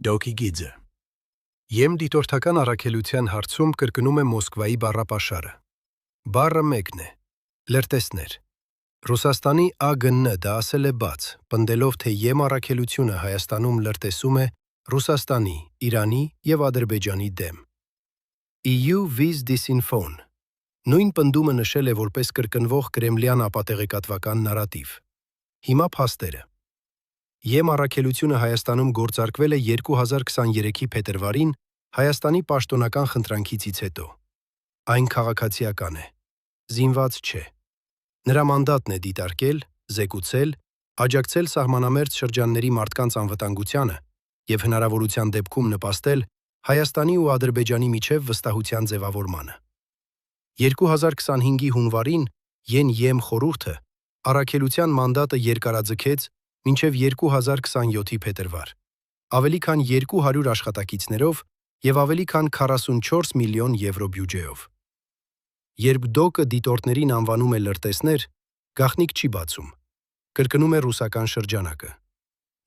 Դոկի գիձը։ Եմ դիտորդական առաքելության հարցում կրկնում է Մոսկվայի բառապաշարը։ Բառը մեկն է՝ լրտեսներ։ Ռուսաստանի ԱԳՆ դա ասել է բաց, պնդելով, թե եմ առաքելությունը Հայաստանում լրտեսում է Ռուսաստանի, Իրանի և Ադրբեջանի դեմ։ EU Viz Disinfon նույն պնդումը նշել է որպես կրկնվող կրեմլյան ապատեղեկատվական նարատիվ։ Հիմա փաստերը։ Եմ առաքելությունը Հայաստանում գործարկվել է 2023-ի փետրվարին Հայաստանի պաշտոնական խնդրանքից հետո։ Այն քաղաքացիական է, զինված չէ։ Նրա մանդատն է դիտարկել, զեկուցել, աջակցել սահմանամերձ շրջանների մարդկանց անվտանգությանը և հնարավորության դեպքում նպաստել Հայաստանի ու Ադրբեջանի միջև վստահության ձևավորմանը։ 2025-ի հունվարին ԵՆ խորհուրդը առաքելության մանդատը երկարաձգեց մինչև 2027-ի փետրվար, ավելի քան 200 աշխատակիցներով և ավելի քան 44 միլիոն եվրո բյուջեով։ Երբ ԴՕԿ-ը դիտորդներին անվանում է լրտեսներ, գաղտնիք չի բացում, կրկնում է ռուսական շրջանակը։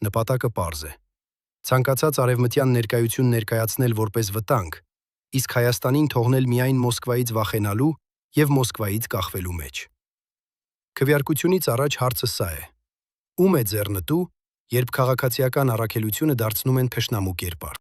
Նպատակը պարզ է՝ ցանկացած արևմտյան ներկայություն ներկայացնել որպես վտանգ, իսկ Հայաստանին թողնել միայն Մոսկվայից վախենալու և Մոսկվայից կախվելու մեջ։ Քվեարկությունից առաջ հարցը սա է. ում է ձեռնտու, երբ քաղաքացիական առաքելությունը դարձնում են թշնամու կերպար։